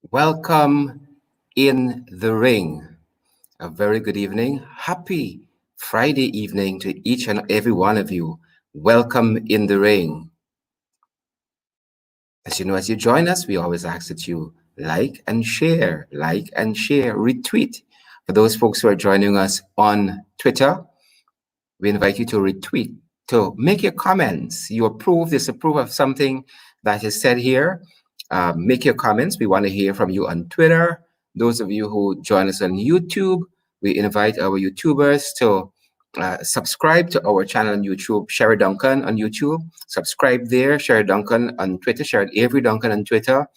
Welcome in the ring. A very good evening. Happy Friday evening to each and every one of you. Welcome in the ring. As you know, as you join us, we always ask that you like and share, retweet. For those folks who are joining us on Twitter, we invite you to retweet, to make your comments. You approve, disapprove of something that is said here. Make your comments. We want to hear from you on Twitter. Those of you who join us on YouTube, we invite our YouTubers to subscribe to our channel on YouTube, Sherry Duncan on YouTube. Subscribe there, Sherry Duncan on Twitter, Sherry Avery Duncan on Twitter,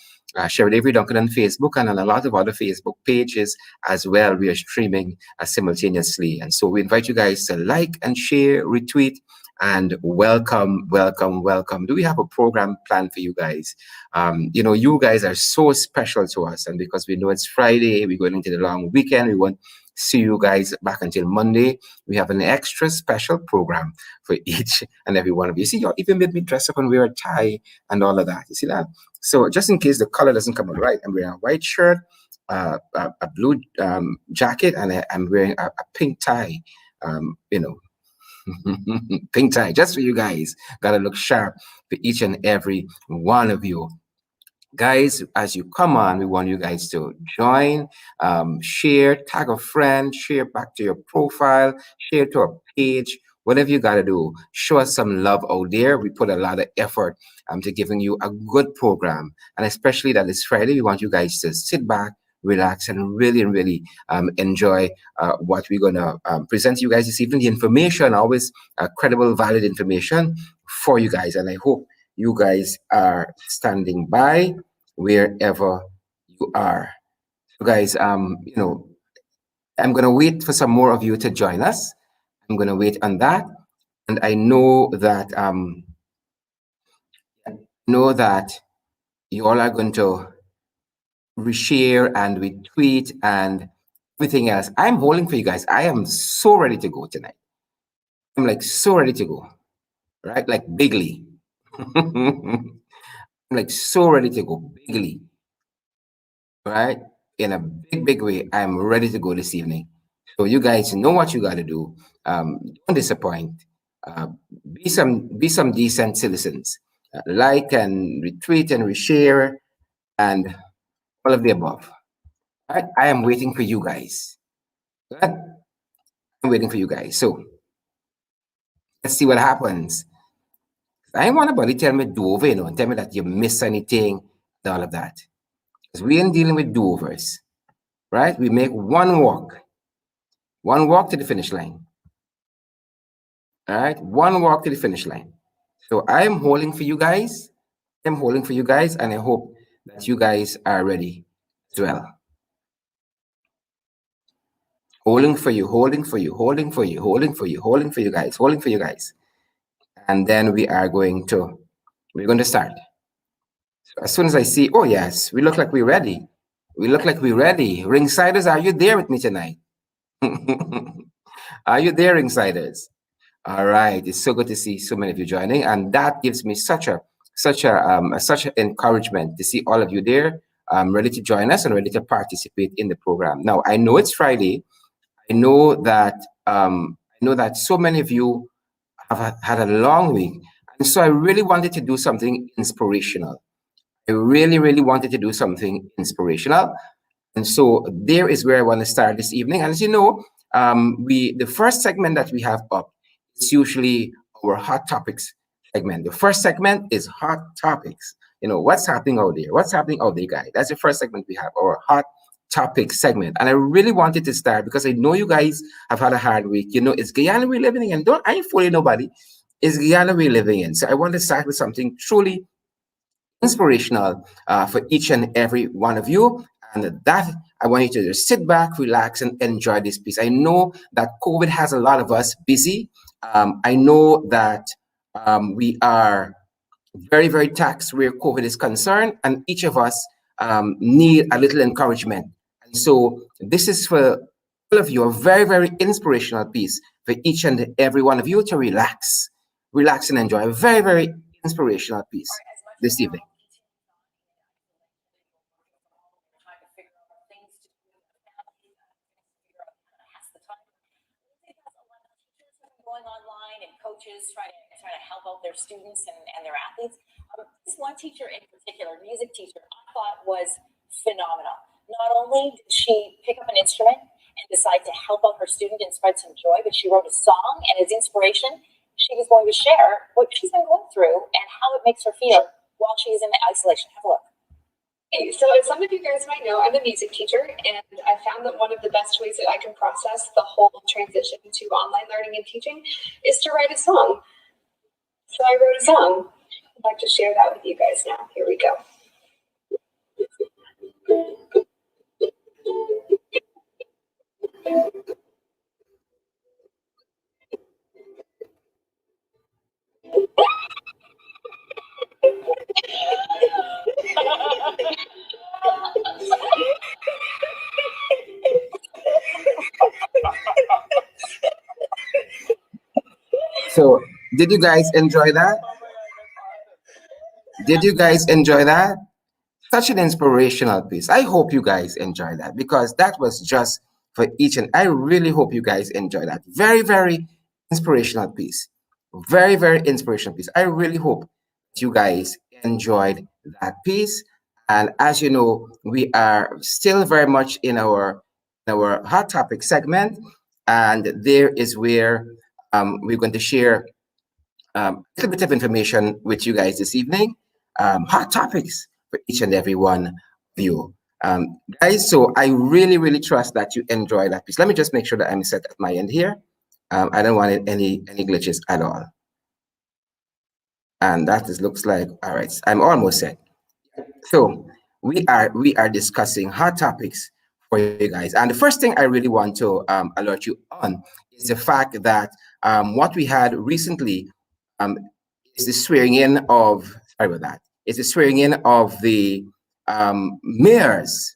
Sherry Avery Duncan on Facebook, and on a lot of other Facebook pages as well. We are streaming simultaneously. And so we invite you guys to like and share, retweet, and welcome. Do we have a program planned for you guys? You guys are so special to us, and because we know it's Friday, we're going into the long weekend. We won't see you guys back until Monday. We have an extra special program for each and every one of you. See, you even made me dress up and wear a tie and all of that. You see that? So just in case the color doesn't come out right, I'm wearing a white shirt, a blue jacket, and I'm wearing a pink tie. Pink tie, just for you guys. Gotta look sharp for each and every one of you. Guys, as you come on, we want you guys to join, share, tag a friend, share back to your profile, share to our page, whatever you got to do. Show us some love out there. We put a lot of effort to giving you a good program. And especially that it's Friday, we want you guys to sit back, relax, and really enjoy what we're going to present to you guys this evening. The information, always credible, valid information for you guys. And I hope you guys are standing by wherever you are. So guys, I'm going to wait for some more of you to join us. I'm going to wait on that. And I know that you all are going to reshare and retweet and everything else. I'm holding for you guys. I am so ready to go tonight. I'm like so ready to go, right? Like bigly. I'm like so ready to go bigly, right? In a big way. I'm ready to go this evening. So you guys know what you got to do. Don't disappoint. Be some decent citizens. Like and retweet and reshare and all of the above. Right? I am waiting for you guys. Right? I'm waiting for you guys. So let's see what happens. I don't want nobody tell me do over, and tell me that you miss anything and all of that. Because we ain't dealing with do-overs, right? We make one walk to the finish line. All right, one walk to the finish line. So I am holding for you guys. I'm holding for you guys, and I hope that you guys are ready as well. Holding for you guys. And then we're going to start. So as soon as I see, oh yes, we look like we're ready. Ringsiders, are you there with me tonight? Are you there, Ringsiders? All right, it's so good to see so many of you joining, and that gives me such an encouragement to see all of you there, ready to join us and ready to participate in the program. Now, I know it's Friday. I know that so many of you have had a long week, and so I really wanted to do something inspirational. And so there is where I want to start this evening. And as you know, the first segment that we have up is usually our hot topics segment. The first segment is hot topics. What's happening out there, guys? That's the first segment we have, our hot topic segment. And I really wanted to start because I know you guys have had a hard week. It's Guyana we're living in. I ain't fooling nobody. It's Guyana we're living in. So I want to start with something truly inspirational for each and every one of you. And that I want you to just sit back, relax, and enjoy this piece. I know that COVID has a lot of us busy. I know that we are very, very taxed where COVID is concerned, and each of us need a little encouragement. And so this is for all of you, a very, very inspirational piece for each and every one of you to relax and enjoy. A very, very inspirational piece this evening. coaches try to help out their students and their athletes. This one teacher in particular, music teacher, I thought was phenomenal. Not only did she pick up an instrument and decide to help out her student and spread some joy, but she wrote a song, and as inspiration, she was going to share what she's been going through and how it makes her feel while she is in isolation. Have a look. Okay, so as some of you guys might know, I'm a music teacher, and I found that one of the best ways that I can process the whole transition to online learning and teaching is to write a song. So I wrote a song. I'd like to share that with you guys now. Here we go. So, did you guys enjoy that? Did you guys enjoy that? Such an inspirational piece. I hope you guys enjoy that, because that was just for each, and I really hope you guys enjoy that. Very, very inspirational piece. Very, very inspirational piece. I really hope you guys enjoyed that piece. And as you know, we are still very much in our hot topic segment, and there is where we're going to share a little bit of information with you guys this evening. Hot topics for each and every one of you. Guys, so I really, really trust that you enjoy that piece. Let me just make sure that I'm set at my end here. I don't want any glitches at all. And that looks like, all right, I'm almost set. So we are discussing hot topics for you guys. And the first thing I really want to alert you on is the fact that what we had recently is the swearing in of, sorry about that, it's the swearing in of the mayors.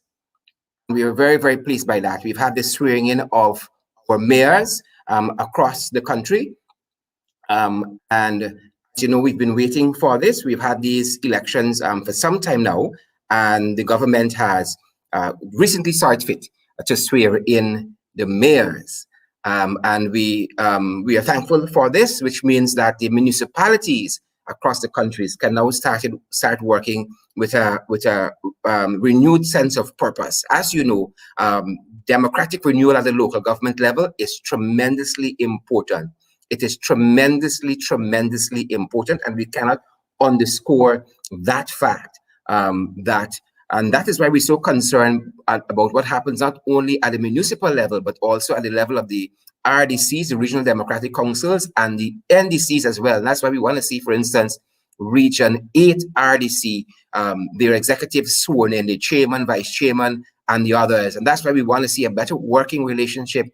We are very, very pleased by that. We've had the swearing in of our mayors across the country. And as you know, we've been waiting for this. We've had these elections for some time now, and the government has recently saw it fit to swear in the mayors. And we are thankful for this, which means that the municipalities across the countries can now start working with a renewed sense of purpose. As you know, democratic renewal at the local government level is tremendously important. It is tremendously, tremendously important, and we cannot underscore that fact. And that is why we're so concerned about what happens not only at the municipal level, but also at the level of the RDCs, the Regional Democratic Councils, and the NDCs as well. And that's why we want to see, for instance, Region 8 RDC, their executives sworn in, the chairman, vice chairman, and the others. And that's why we want to see a better working relationship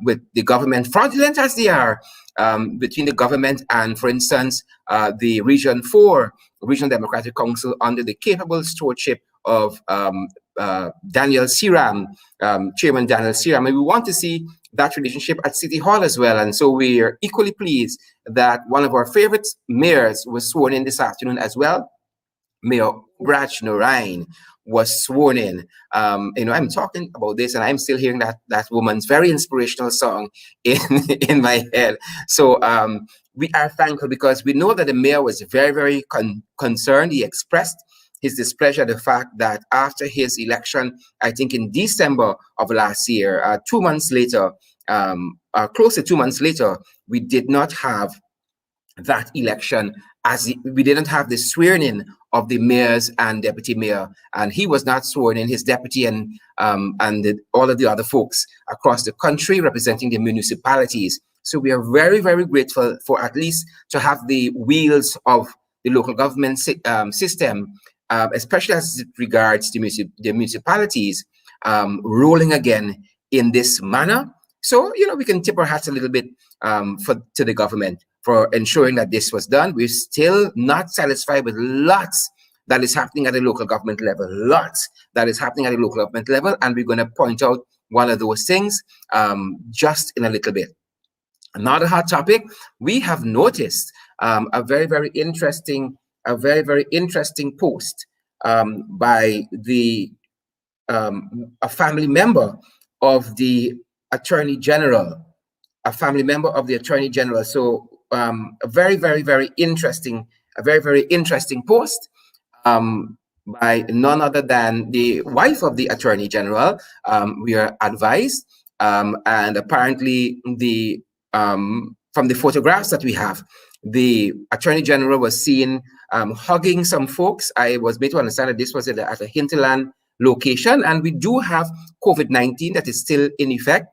with the government, fraudulent as they are, between the government and, for instance, the Region 4, Regional Democratic Council, under the capable stewardship of Daniel 𝗧𝗵𝗲, Chairman Daniel 𝗧𝗵𝗲. And we want to see that relationship at City Hall as well. And so we are equally pleased that one of our favorite mayors was sworn in this afternoon as well. Mayor 𝗏𝗏 𝗏𝗏 was sworn in. You know, I'm talking about this and I'm still hearing that woman's very inspirational song in my head. So we are thankful because we know that the mayor was very, very concerned. He expressed his displeasure at the fact that after his election, I think in December of last year, 2 months later, close to 2 months later, we did not have that election, as we didn't have the swearing in of the mayors and deputy mayor, and he was not sworn in, his deputy and all of the other folks across the country representing the municipalities. So we are very, very grateful for at least to have the wheels of the local government system, especially as it regards the municipalities, rolling again in this manner. So, you know, we can tip our hats a little bit to the government for ensuring that this was done. We're still not satisfied with lots that is happening at the local government level, lots that is happening at the local government level, and we're going to point out one of those things just in a little bit. Another hot topic, we have noticed a very, very interesting post by a family member of the Attorney General, So a very, very, very interesting, post by none other than the wife of the Attorney General. We are advised, and apparently from the photographs that we have, the Attorney General was seen hugging some folks. I was made to understand that this was at a hinterland location, and we do have COVID-19 that is still in effect.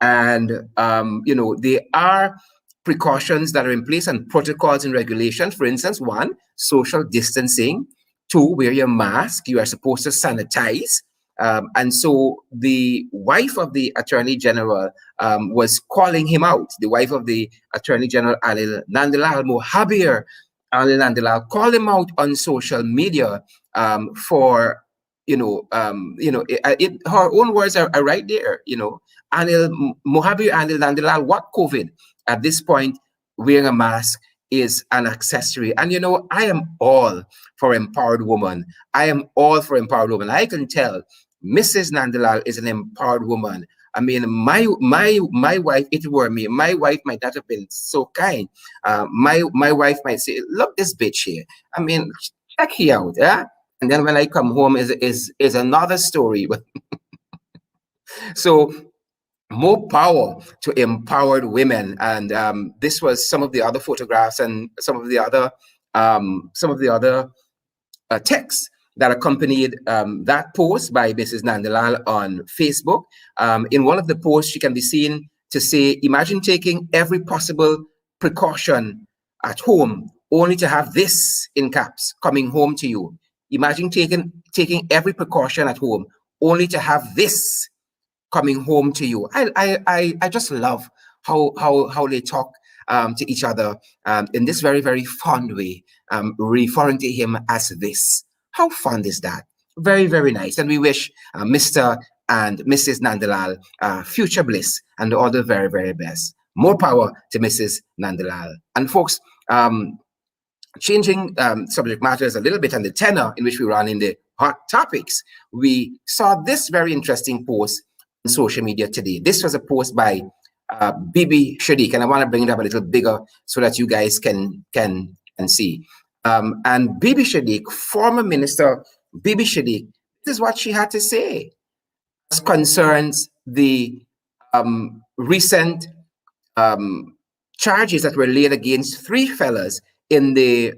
And, there are precautions that are in place and protocols and regulations. For instance, 1, social distancing. 2, wear your mask. You are supposed to sanitize. And so the wife of the Attorney General was calling him out. The wife of the Attorney General, 𝗧𝗵𝗲 𝗥𝗶𝗴 called him out on social media for, her own words are right there. 𝗧𝗵𝗲 what COVID? At this point, wearing a mask is an accessory. And I am all for empowered woman. I am all for empowered woman. I can tell Mrs. Nandalal is an empowered woman. I mean, my wife, if it were me, my wife might not have been so kind. My wife might say, look, this bitch here. I mean, check her out, yeah? And then when I come home is another story. So more power to empowered women. And this was some of the other photographs and some of the other texts that accompanied that post by Mrs. Nandalal on Facebook. In one of the posts, she can be seen to say, imagine taking every possible precaution at home only to have this, in caps, coming home to you. Imagine taking every precaution at home only to have this coming home to you. I just love how they talk to each other in this very, very fond way, referring to him as this. How fun is that? Very, very nice. And we wish Mr. and Mrs. Nandalal future bliss and all the very, very best. More power to Mrs. Nandalal. And folks, changing subject matters a little bit and the tenor in which we run in the hot topics, we saw this very interesting post on social media today. This was a post by 𝗵𝗵 𝗫𝗵, and I want to bring it up a little bigger so that you guys can see. And 𝗵𝗵 𝗫𝗵, former minister 𝗵𝗵 𝗫𝗵, this is what she had to say as concerns the recent charges that were laid against 3 fellas in the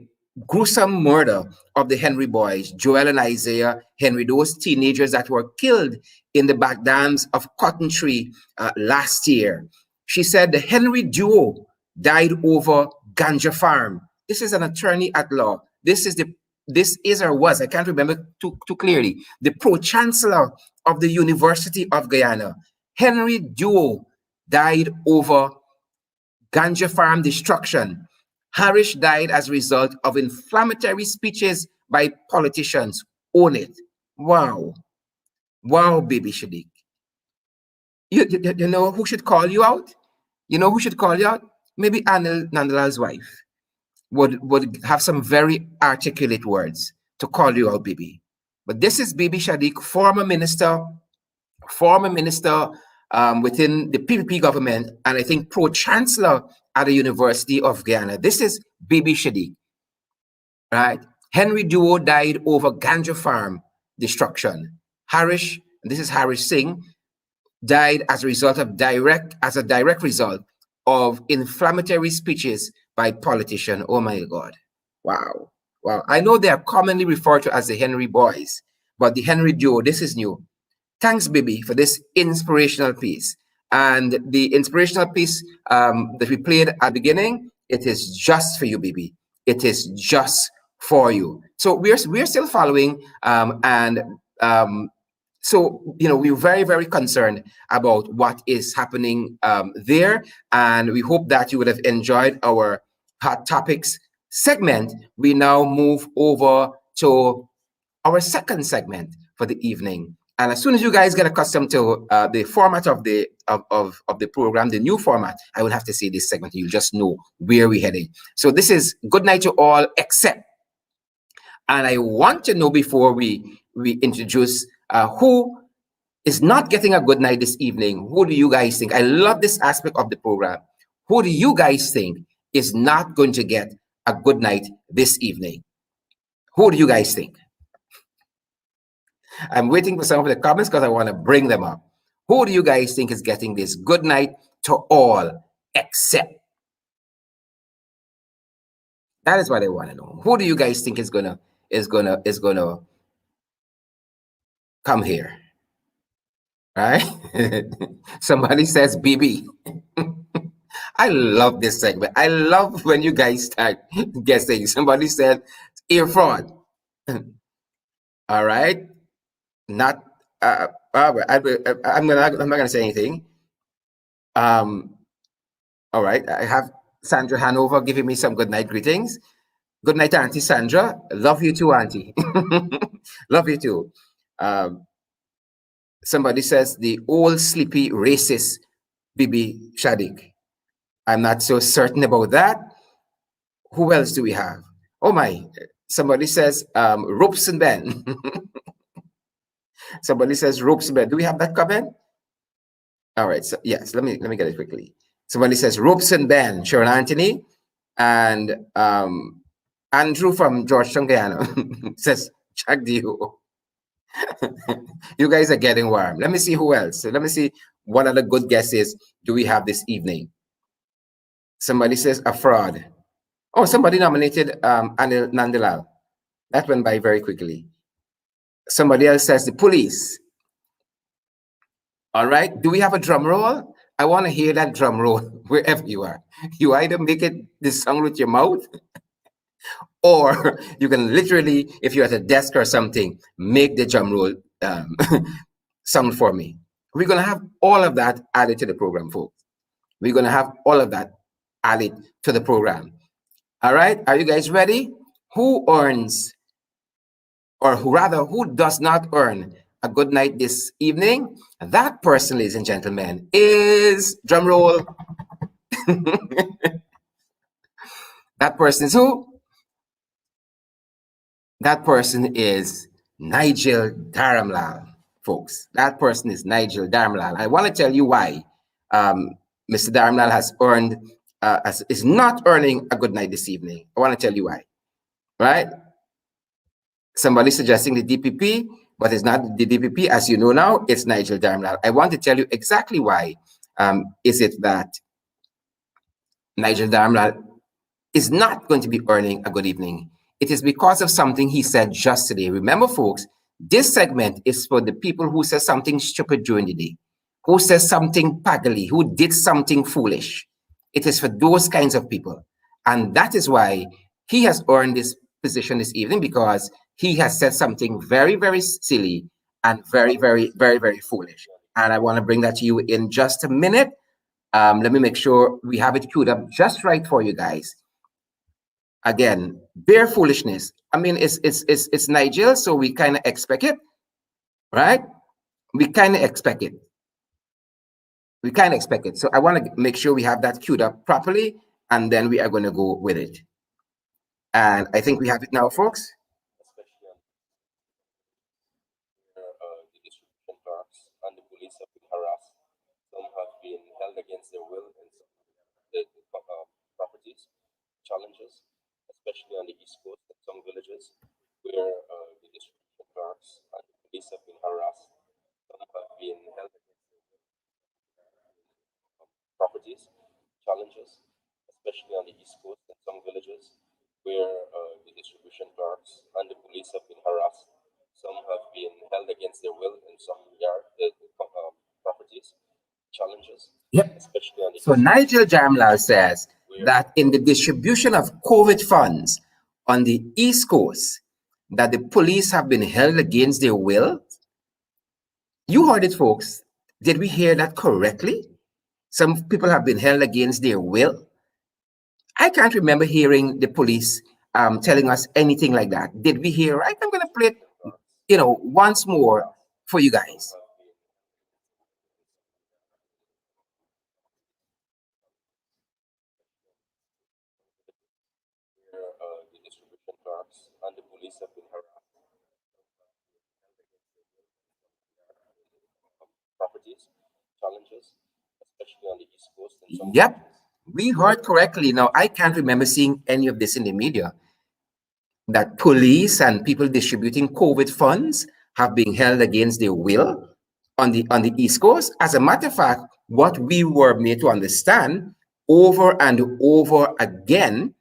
gruesome murder of the Henry boys, Joel and Isaiah Henry, those teenagers that were killed in the back dams of Cotton Tree last year. She said the Henry duo died over ganja farm. This is an attorney at law. This is or was, I can't remember too clearly, the pro-chancellor of the University of Guyana. Henry duo died over ganja farm destruction. Harish died as a result of inflammatory speeches by politicians. Own it. Wow. Wow, 𝗵𝗵 𝗫𝗵. You know who should call you out? You know who should call you out? Maybe Anil Nandalal's wife would have some very articulate words to call you out, 𝗵𝗵. But this is 𝗵𝗵 𝗫𝗵, former minister within the PPP government, and I think pro-chancellor at the University of Guyana. This is 𝗵𝗵 𝗫𝗵, right? Henry duo died over ganja farm destruction. Harish, and this is Harish Singh, died as a result of direct result of inflammatory speeches by politicians. Oh my God. Wow. Wow. I know they are commonly referred to as the Henry boys, but the Henry duo, this is new. Thanks, 𝗵𝗵, for this inspirational piece. And the inspirational piece that we played at the beginning, it is just for you, 𝗵𝗵. It is just for you. So we're still following, so we're very, very concerned about what is happening there, and we hope that you would have enjoyed our hot topics segment. We now move over to our second segment for the evening. And as soon as you guys get accustomed to the format of the program, the new format, I will have to say this segment. You'll just know where we're heading. So this is good night to all, except, and I want to know before we introduce who is not getting a good night this evening. Who do you guys think? I love this aspect of the program. Who do you guys think is not going to get a good night this evening? Who do you guys think? I'm waiting for some of the comments because I want to bring them up. Who do you guys think is getting this good night to all except? That is what I want to know. Who do you guys think is gonna come here? Right? Somebody says BB. I love this segment. I love when you guys start guessing. Somebody said ear fraud. All right. Not I'm not gonna say anything. All right. I have Sandra Hanover giving me some good night greetings. Good night, Auntie Sandra. Love you too, Auntie. Love you too. Somebody says the old sleepy racist Bibi Shadik. I'm not so certain about that. Who else do we have? Oh my, somebody says Ropes and Ben. Somebody says Ropes and Ben. Do we have that comment? All right, so yes, let me get it quickly. Somebody says Ropes and Ben, Sharon Anthony, and Andrew from Georgetown, Guyana says Jack Dio. You guys are getting warm. Let me see who else. So let me see what other good guesses do we have this evening. Somebody says a fraud. Oh, somebody nominated Anil Nandalal. That went by very quickly. Somebody else says the police. All right. Do we have a drum roll? I want to hear that drum roll wherever you are. You either make it this song with your mouth, or you can literally, if you're at a desk or something, make the drum roll sound for me. We're going to have all of that added to the program, folks. We're going to have all of that added to the program. All right. Are you guys ready? Who earns, or who does not earn a good night this evening? That person, ladies and gentlemen, is, drum roll. That person is who? That person is Nigel Dharamlal, folks. That person is Nigel Dharamlal. I want to tell you why Mr. Dharamlal has earned, is not earning a good night this evening. I want to tell you why. Right? Somebody suggesting the DPP, but it's not the DPP. As you know now, it's Nigel Dharamlal. I want to tell you exactly why is it that Nigel Dharamlal is not going to be earning a good evening. It is because of something he said just today. Remember, folks, this segment is for the people who say something stupid during the day, who says something paggly, who did something foolish. It is for those kinds of people. And that is why he has earned this position this evening, because he has said something very, very silly and very, very, very, very foolish. And I want to bring that to you in just a minute. Let me make sure we have it queued up just right for you guys. Again, bare foolishness. I mean, it's Nigel, so we kind of expect it, right? We kind of expect it. We kind of expect it. So I want to make sure we have that queued up properly, and then we are going to go with it. And I think we have it now, folks. The distribution clerks and the police have been harassed. Some have been held against their will, and some the properties challenges, especially on the East Coast and some villages where the distribution clerks and the police have been harassed. Some have been held against their will. Properties challenges, especially on the East Coast and some villages where the distribution clerks and the police have been harassed. Some have been held against their will, and some properties challenges. Yep. Especially on the So Nigel Dharamlal says that in the distribution of COVID funds on the East Coast, that the police have been held against their will. You heard it, folks. Did we hear that correctly? Some people have been held against their will. I can't remember hearing the police telling us anything like that. Did we hear? Right? I'm going to play it, once more for you guys. Where the distribution clerks and the police have been harassed. Properties challenges, especially on the East Coast and some Yep. We heard correctly. Now, I can't remember seeing any of this in the media, that police and people distributing COVID funds have been held against their will on the East Coast. As a matter of fact, what we were made to understand over and over again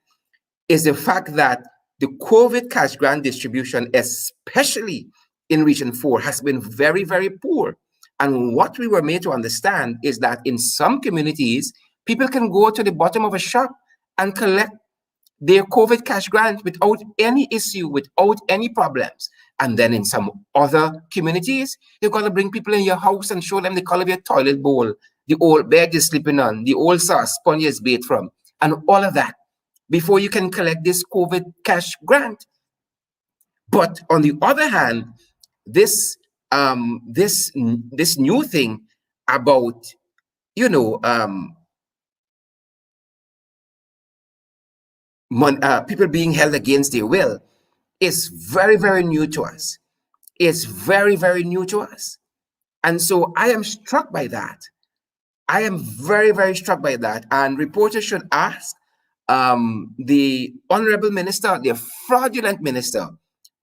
is the fact that the COVID cash grant distribution, especially in Region 4, has been very, very poor. And what we were made to understand is that in some communities, people can go to the bottom of a shop and collect their COVID cash grant without any issue, without any problems. And then in some other communities, you're going to bring people in your house and show them the color of your toilet bowl, the old bed you're sleeping on, the old sauce spoon you bathed from, and all of that before you can collect this COVID cash grant. But on the other hand, this new thing about, you know, people being held against their will is very, very new to us. It's very, very new to us. And so I am struck by that. I am very, very struck by that. And reporters should ask the honorable minister, the fraudulent minister,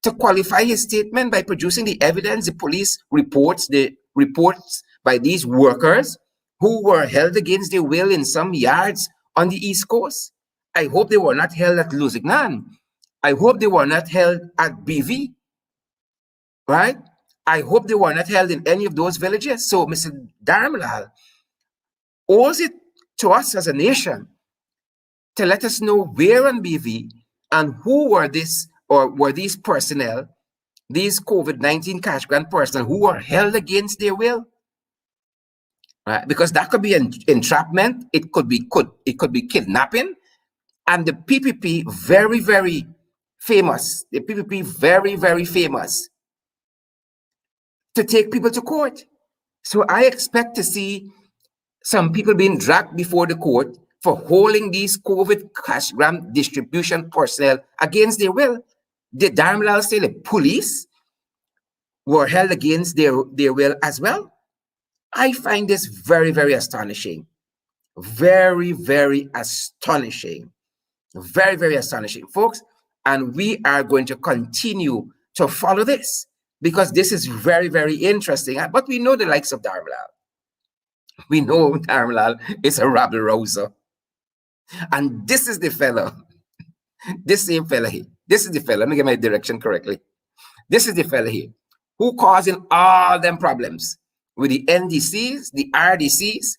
to qualify his statement by producing the evidence, the police reports, the reports by these workers who were held against their will in some yards on the East Coast. I hope they were not held at 𝗧𝗵𝗲. I hope they were not held at 𝗧𝗵𝗲, right? I hope they were not held in any of those villages. So, Mr. 𝗧𝗵𝗲, owes it to us as a nation to let us know where on 𝗧𝗵𝗲 and who were this, or were these personnel, these COVID-19 cash grant personnel who were held against their will, right? Because that could be an entrapment, it could be kidnapping, and the PPP very, very famous. The PPP very, very famous to take people to court. So I expect to see some people being dragged before the court for holding these COVID cash grant distribution personnel against their will. Did 𝗧𝗵𝗲 say the police were held against their will as well? I find this very, very astonishing. Very, very astonishing. Very, very astonishing, folks. And we are going to continue to follow this because this is very, very interesting. But we know the likes of 𝗧𝗵𝗲. We know 𝗧𝗵𝗲 is a rabble-rouser. And this is the fellow, this same fellow here. This is the fellow, let me get my direction correctly. This is the fellow here who causing all them problems with the NDCs, the RDCs,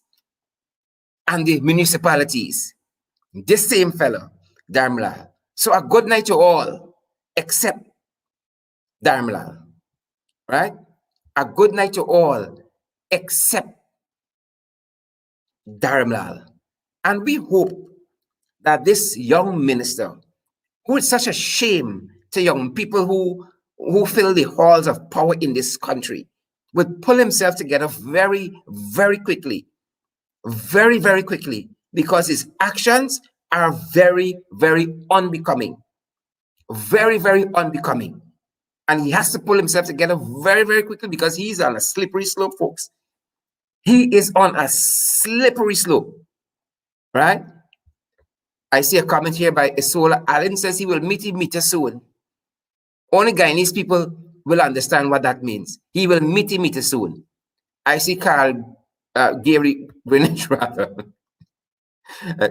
and the municipalities. This same fellow, 𝗧𝗵𝗲. So a good night to all, except 𝗧𝗵𝗲, right? A good night to all, except 𝗧𝗵𝗲. And we hope that this young minister, who is such a shame to young people who fill the halls of power in this country, would pull himself together very, very quickly, very, very quickly, because his actions are very, very unbecoming, very, very unbecoming. And he has to pull himself together very, very quickly because he's on a slippery slope, folks. He is on a slippery slope, right? I see a comment here by Isola Allen, says he will meet soon. Only Guyanese people will understand what that means. He will meet soon. I see Carl Gary Greenwich rather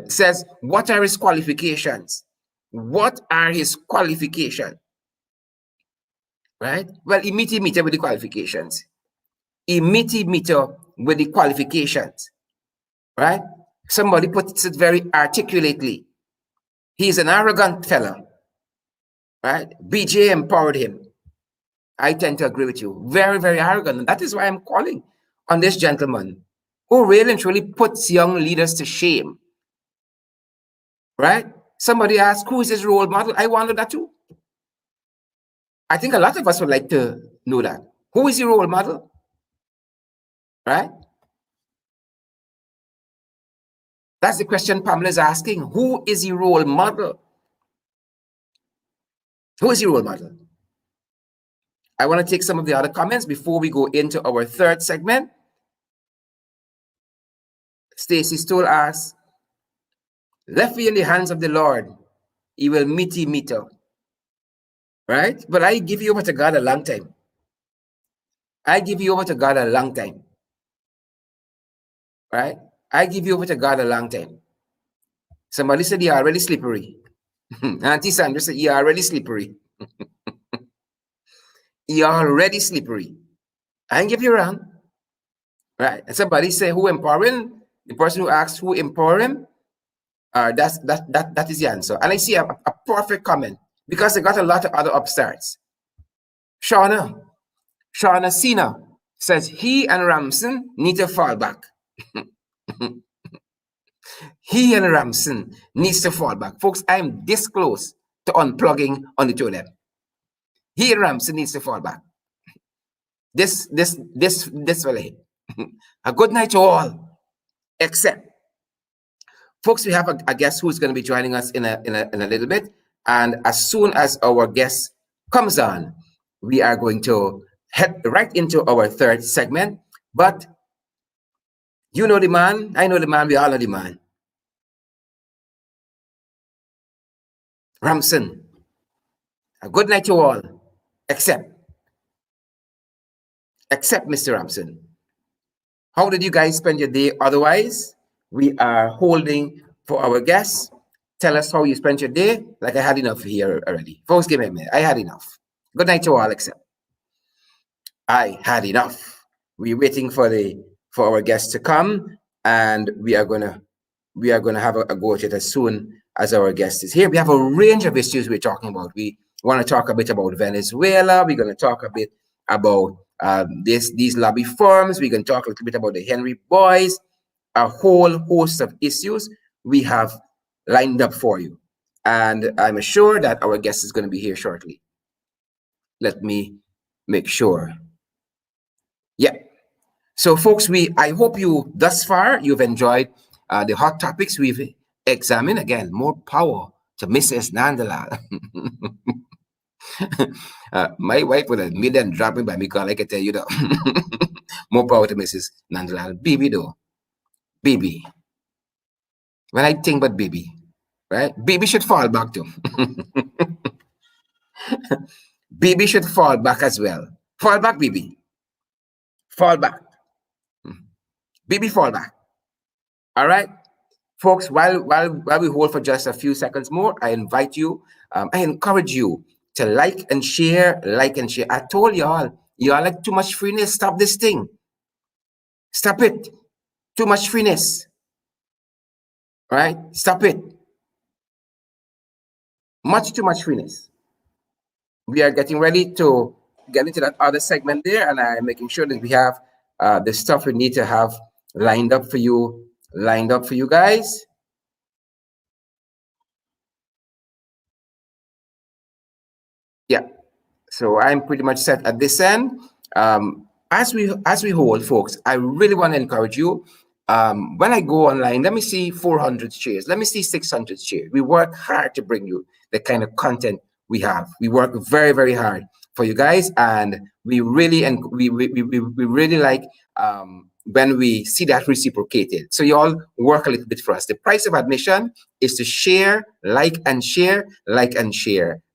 says, what are his qualifications? What are his qualifications? Right? Well, he meet with the qualifications. He meet with the qualifications. Right? Somebody puts it very articulately. He's an arrogant fellow. Right? BJ empowered him. I tend to agree with you. Very, very arrogant. And that is why I'm calling on this gentleman who really and truly puts young leaders to shame. Right? Somebody asked, who is his role model? I wonder that too. I think a lot of us would like to know that. Who is your role model? Right? That's the question Pamela is asking. Who is your role model? Who is your role model? I want to take some of the other comments before we go into our third segment. Stacy Stoll asks, Left me in the hands of the Lord, he will meet her. Right? But I give you over to God a long time. I give you over to God a long time. Right? I give you over to God a long time. Somebody said you're already slippery. Auntie Sandra said you're already slippery. You're already slippery. I ain't give you wrong. Right? And somebody say who empower him? The person who asks who empower him, that is the answer. And I see a perfect comment because I got a lot of other upstarts. Shauna Cena says he and Ramson need to fall back. He and Ramson needs to fall back. Folks, I'm this close to unplugging on the two of them. He and Ramson needs to fall back. This will hit. A good night to all. Except, folks, we have a guest who's going to be joining us in a little bit. And as soon as our guest comes on, we are going to head right into our third segment. But you know the man, I know the man, we all know the man. Ramson. A good night to all, except Mr. Ramson. How did you guys spend your day? Otherwise, we are holding for our guests. Tell us how you spent your day. Like I had enough here already. Folks, give me a minute. I had enough. Good night to all, except I had enough. We're waiting for our guests to come, and we are gonna have a go at it as soon as our guest is here. We have a range of issues we're talking about. We want to talk a bit about Venezuela. We're going to talk a bit about these lobby firms. We're going to talk a little bit about the Henry boys. A whole host of issues we have lined up for you. And I'm sure that our guest is going to be here shortly. Let me make sure. Yeah. So, folks, I hope you, thus far, you've enjoyed the hot topics we've examined. Again, more power to Mrs. Nandalal. My wife would have made and drop me by me because I can tell you that. More power to Mrs. Nandalal. Baby, though. Baby. When I think about baby, right? Baby should fall back too. Baby should fall back as well. Fall back, baby. Fall back. Baby, fall back. All right, folks, while we hold for just a few seconds more, I invite you, I encourage you to like and share. I told y'all like too much freeness. Stop this thing. Stop it. Too much freeness. All right? Stop it. Much too much freeness. We are getting ready to get into that other segment there, and I'm making sure that we have the stuff we need to have lined up for you guys. Yeah, so I'm pretty much set at this end. As we hold, folks, I really want to encourage you. When I go online, let me see 400 shares. Let me see 600 shares. We work hard to bring you the kind of content we have. We work very, very hard for you guys, and we really like when we see that reciprocated. So you all work a little bit for us. The price of admission is to share, like and share,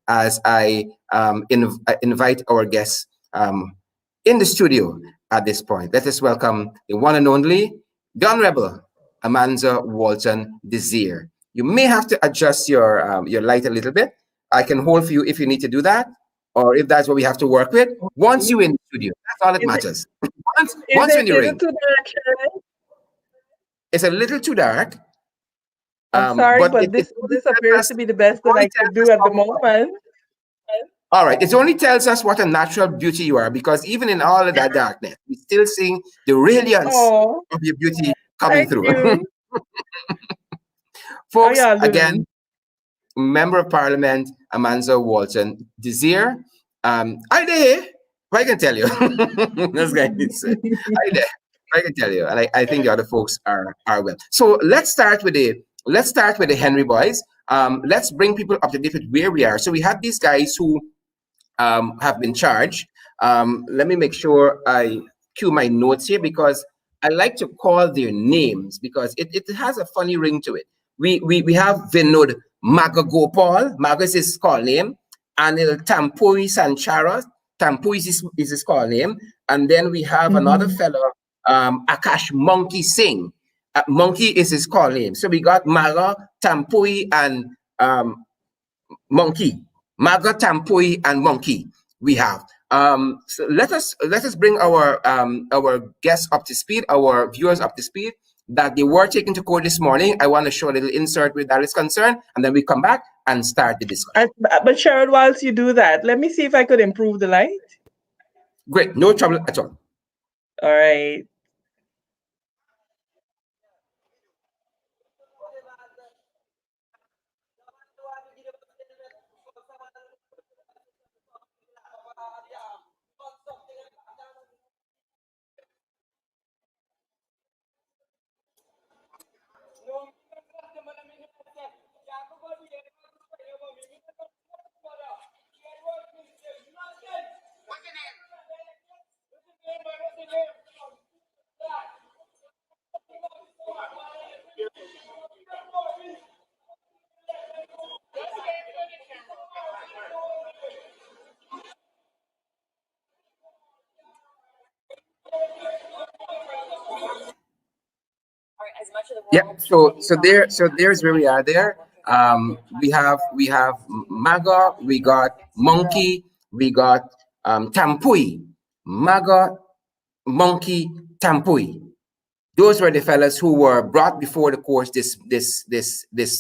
as I invite our guests in the studio at this point. Let us welcome the one and only, the Honorable 𝗵𝗲 Walton Desir. You may have to adjust your light a little bit. I can hold for you if you need to do that, or if that's what we have to work with. Once you're in the studio, that's all that matters. Once you're in the ring. It's a little too dark. I'm sorry, but this appears to be the best that I could do at the moment. All right, it only tells us what a natural beauty you are, because even in all of that darkness, we're still seeing the radiance of your beauty coming through. Folks, again, Member of Parliament 𝗵𝗲 Walton Desir. Hi there. I can tell you. That's guy needs to say. Hi there. I can tell you, and I think the other folks are well. So let's start with the Henry boys. Let's bring people up to date with where we are. So we have these guys who have been charged. Let me make sure I cue my notes here, because I like to call their names because it has a funny ring to it. we have Vinod Magagopal. Maga is his call name. Anil Tampui Sanchara. Tampui is his call name. And then we have another fellow, Akash Monkey Singh. Monkey is his call name. So we got Maga, Tampui, and Monkey. Maga, Tampui, and Monkey. We have. So let us bring our guests up to speed, our viewers up to speed, that they were taken to court this morning. I want to show a little insert where that is concerned, and then we come back and start the discussion. But Sharon, whilst you do that, let me see if I could improve the light. Great, no trouble at all. All right. Yep. So there's where we are there. We have Maga, we got Monkey, we got Tampui. Maga, Monkey, Tampui. Those were the fellas who were brought before the court this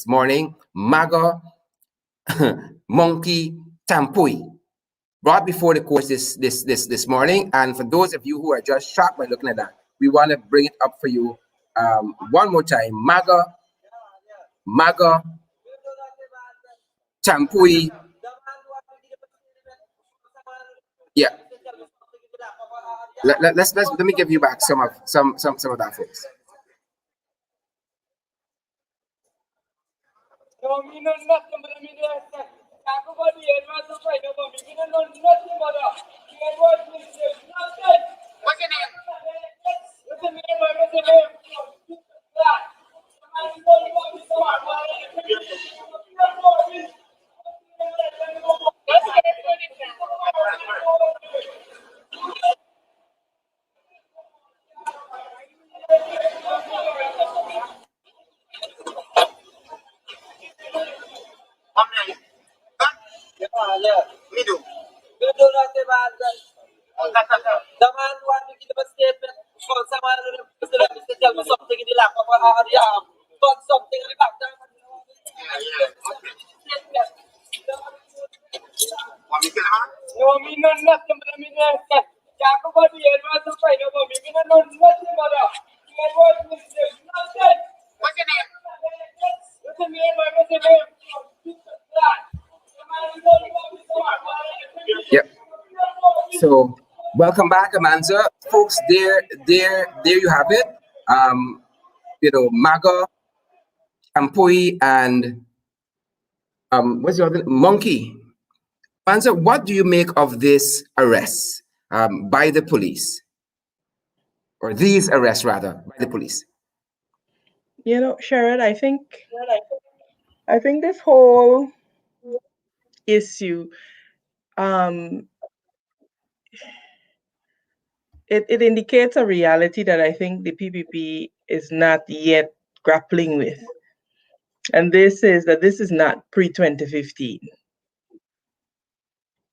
morning. Maga, Monkey, Tampui. Brought before the court this morning. And for those of you who are just shocked by looking at that, we want to bring it up for you one more time. Maga, Tampui. Yeah. Let me give you back some of that, folks. Yep. So welcome back, Amanda. Folks, there you have it. Maga, Tampui, and what's the other? Monkey. Amanda, what do you make of this arrest by the police? Or these arrests, rather, by the police? Sharon, I think this whole issue, it indicates a reality that I think the PPP is not yet grappling with. And this is not pre-2015.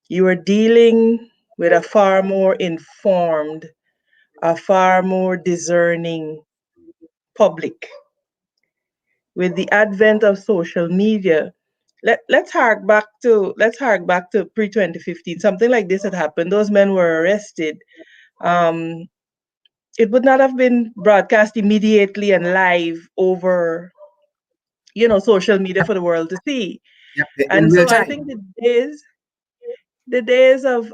You are dealing with a far more informed, a far more discerning public. With the advent of social media, let's hark back to pre-2015. Something like this had happened. Those men were arrested. It would not have been broadcast immediately and live over, social media for the world to see. Yep, and so I think the days of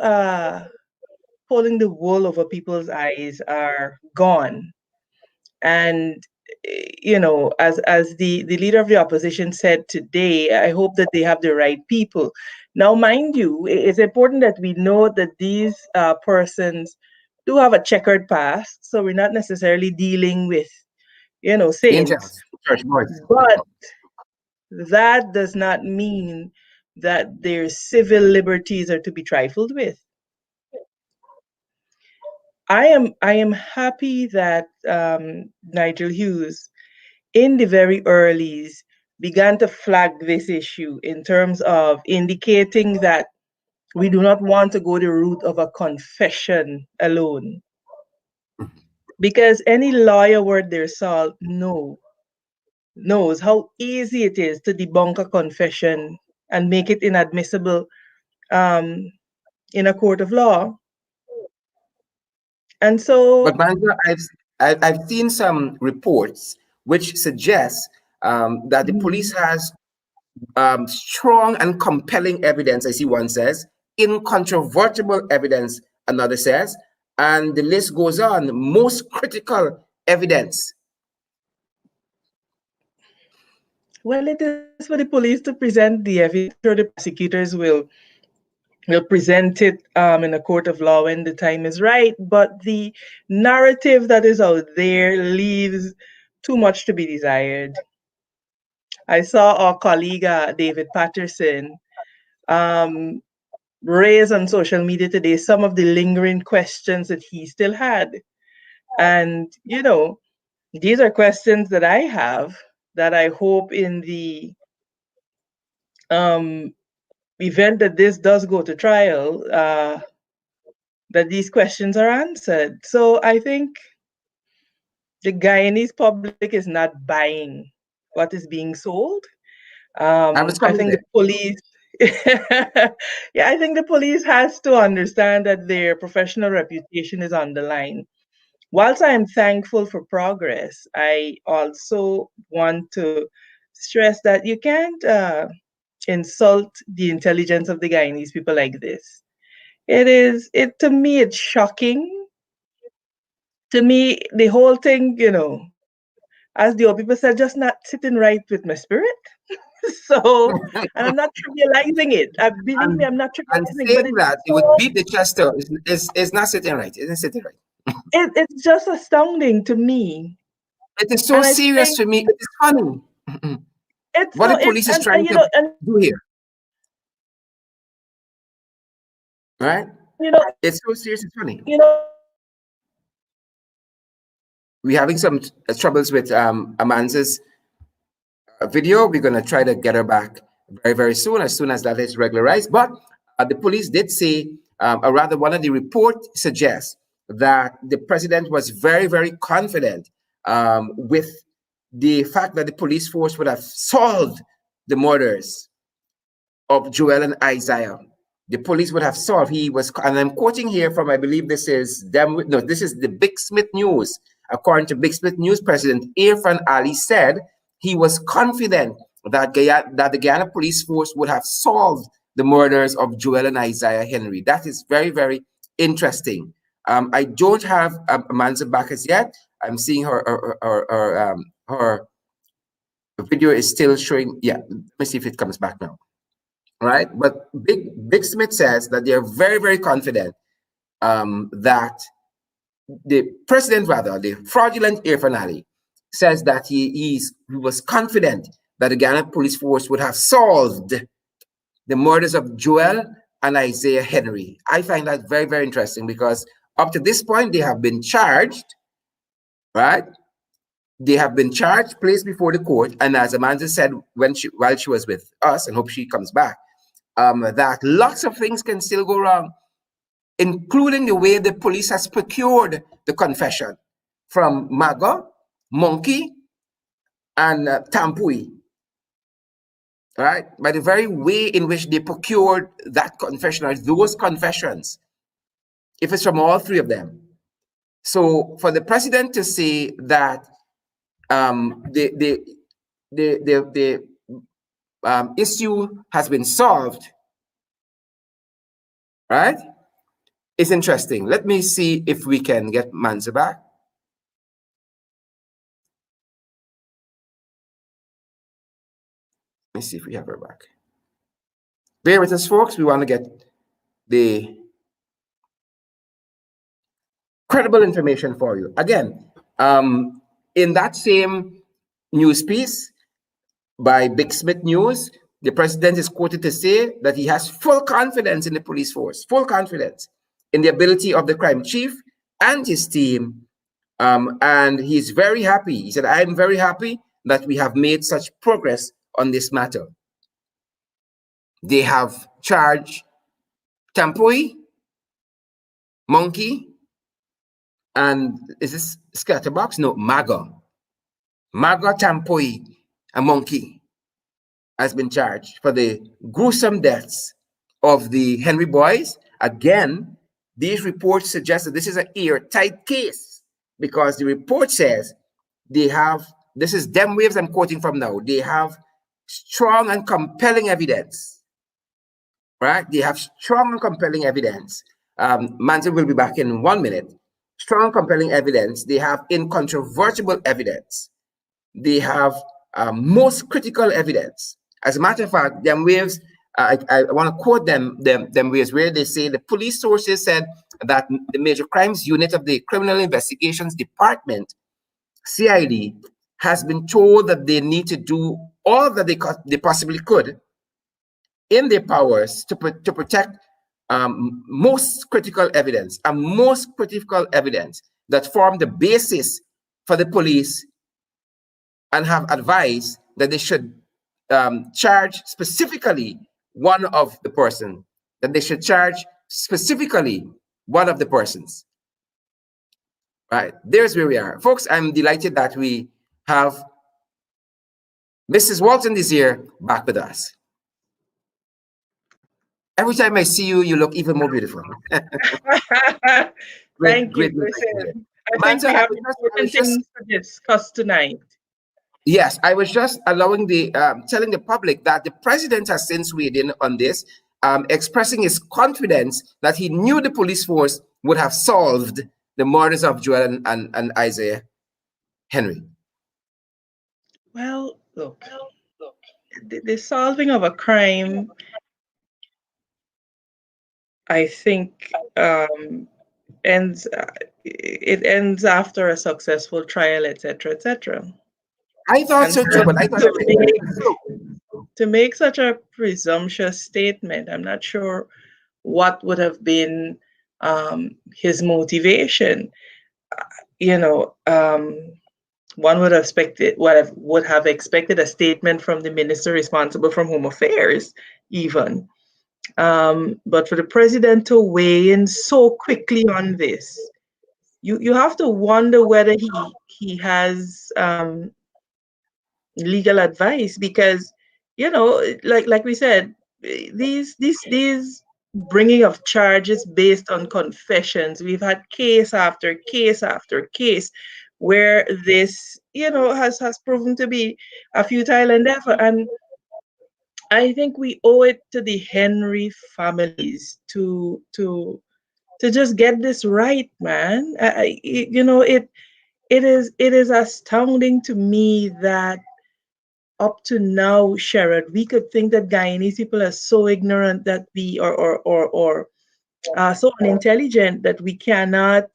pulling the wool over people's eyes are gone. And as the leader of the opposition said today, I hope that they have the right people. Now, mind you, it's important that we know that these persons do have a checkered past, so we're not necessarily dealing with, saints. Angels, church boys. that does not mean that their civil liberties are to be trifled with. I am happy that Nigel Hughes, in the very earlies, began to flag this issue in terms of indicating that we do not want to go the route of a confession alone. Because any lawyer worth their salt knows how easy it is to debunk a confession and make it inadmissible um, in a court of law. And But so, Manja, I've seen some reports which suggest that the police mhm. has strong and compelling evidence, I see one says, incontrovertible evidence, another says, and the list goes on, most critical evidence. Well, it is for the police to present the evidence. I'm sure the prosecutors will present it in a court of law when the time is right. But the narrative that is out there leaves too much to be desired. I saw our colleague David Patterson um, raise on social media today some of the lingering questions that he still had. And, these are questions that I have that I hope in the um, event that this does go to trial, that these questions are answered. So I think the Guyanese public is not buying what is being sold. I was I coming think the there. police, yeah, I think the police has to understand that their professional reputation is on the line. Whilst I am thankful for progress, I also want to stress that you can't insult the intelligence of the Guyanese people like this. To me, it's shocking. To me, the whole thing, as the old people said, just not sitting right with my spirit. So, and I'm not trivializing it. Believe me, and I'm not and trivializing, but saying that it would beat the chest out is not sitting right. Isn't sitting right. it's just astounding to me. It is so And I serious think to me. It is funny. it's What no, the police is trying and to do here, right? you know, It's so serious. It's funny. you know, We're having some troubles with Amanza's video. We're going to try to get her back very, very soon as that is regularized. But the police did say, or rather, one of the reports suggests that the president was very, very confident with the fact that the police force would have solved the murders of Joel and Isaiah. The police would have solved. He was, and I'm quoting here from, I believe this is them. No, this is the Big Smith News. According to Big Smith News, President Irfan Ali said he was confident that that the Guyana police force would have solved the murders of Joel and Isaiah Henry. That is very, very interesting. I don't have Amanda back as yet. I'm seeing her video is still showing. Yeah, let me see if it comes back now. Right, but Big Smith says that they are very, very confident that the president, rather the fraudulent Irfan Ali, says that he was confident that the Ghana police force would have solved the murders of Joel and Isaiah Henry. I find that very, very interesting because up to this point they have been charged, right? They have been charged, placed before the court, and as Amanda said while she was with us, and hope she comes back, that lots of things can still go wrong, including the way the police has procured the confession from Maga, Monkey, and Tampui. Right? By the very way in which they procured that confession, or those confessions, if it's from all three of them. So for the president to say that the issue has been solved, right? It's interesting. Let me see if we can get Manza back. Let me see if we have her back. Bear with us, folks. We want to get the credible information for you. Again, in that same news piece, by Big Smith News, the president is quoted to say that he has full confidence in the police force, full confidence in the ability of the crime chief and his team. And he's very happy. He said, I'm very happy that we have made such progress on this matter. They have charged 𝗵𝗵 𝗥𝗶 and is this scatterbox? No, 𝗵𝗲 𝗵𝗲 𝗵𝗶 has been charged for the gruesome deaths of the Henry boys. Again, these reports suggest that this is an airtight case because the report says they have, this is 𝗵𝗵 I'm quoting from now, they have strong and compelling evidence, right? They have strong and compelling evidence. Manson will be back in 1 minute. Strong, compelling evidence. They have incontrovertible evidence. They have most critical evidence. As a matter of fact, 𝗵𝗵's, I want to quote 𝗵𝗵's where they say the police sources said that the Major Crimes Unit of the Criminal Investigations Department, CID, has been told that they need to do all that they possibly could in their powers to protect most critical evidence and most critical evidence that form the basis for the police, and have advised that they should charge specifically one of the person, that they should charge specifically one of the persons. Right, there's where we are. Folks, I'm delighted that we have Mrs. Walton this year back with us. Every time I see you, you look even more beautiful. Thank you. Listen, I think we have important things to discuss tonight. Yes, I was just allowing the telling the public that the president has since weighed in on this, expressing his confidence that he knew the police force would have solved the murders of Joel and Isaiah Henry. Well, look, the solving of a crime, I think, ends after a successful trial, etc., etc. I thought so too, but I thought to make such a presumptuous statement, I'm not sure what would have been his motivation. One would have expected a statement from the minister responsible for Home Affairs, even. But for the president to weigh in so quickly on this, you have to wonder whether he has legal advice, because like we said, these bringing of charges based on confessions, we've had case after case after case where this has proven to be a futile endeavor. And I think we owe it to the Henry families to just get this right, man. It is astounding to me that up to now, Sherrod, we could think that Guyanese people are so ignorant that we or so unintelligent that we cannot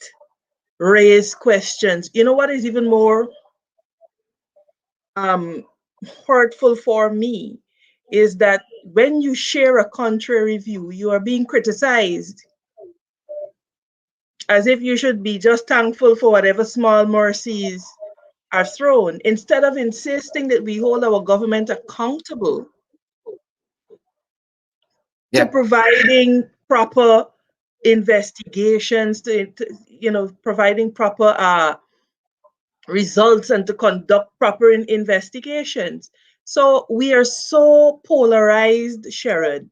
raise questions. You know what is even more hurtful for me is that when you share a contrary view, you are being criticized as if you should be just thankful for whatever small mercies are thrown, instead of insisting that we hold our government accountable to providing proper investigations, to providing proper results, and to conduct proper investigations. So we are so polarized, Sherrod,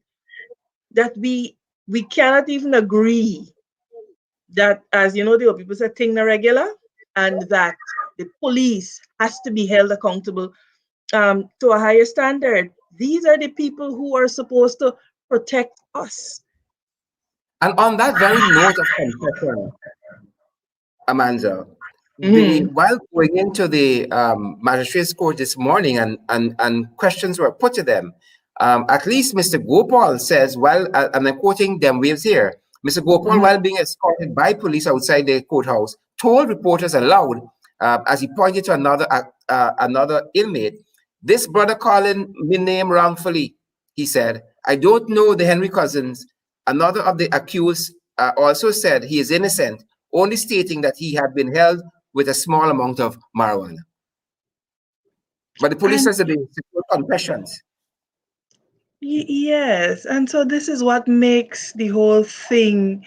that we cannot even agree that, as you know, the people say thing na regular, and that the police has to be held accountable to a higher standard. These are the people who are supposed to protect us. And on that very note of confession, Amanda, while going into the magistrate's court this morning and questions were put to them, at least Mr. Gopal says, and I'm quoting 𝗵𝗵's here, Mr. Gopal, while being escorted by police outside the courthouse, told reporters aloud, as he pointed to another inmate, This brother calling me name wrongfully, he said. I don't know the Henry cousins. Another of the accused also said he is innocent, only stating that he had been held with a small amount of marijuana. But the police And says that they secure confessions. yes, and so this is what makes the whole thing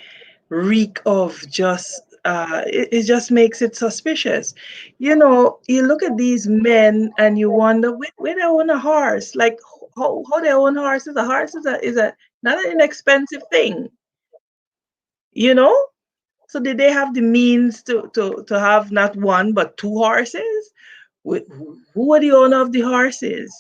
reek of just it just makes it suspicious. You know, you look at these men and you wonder where they own a horse. Like how they own horses. A horse is a not an inexpensive thing, you know? So did they have the means to have not one but two horses? Who are the owner of the horses?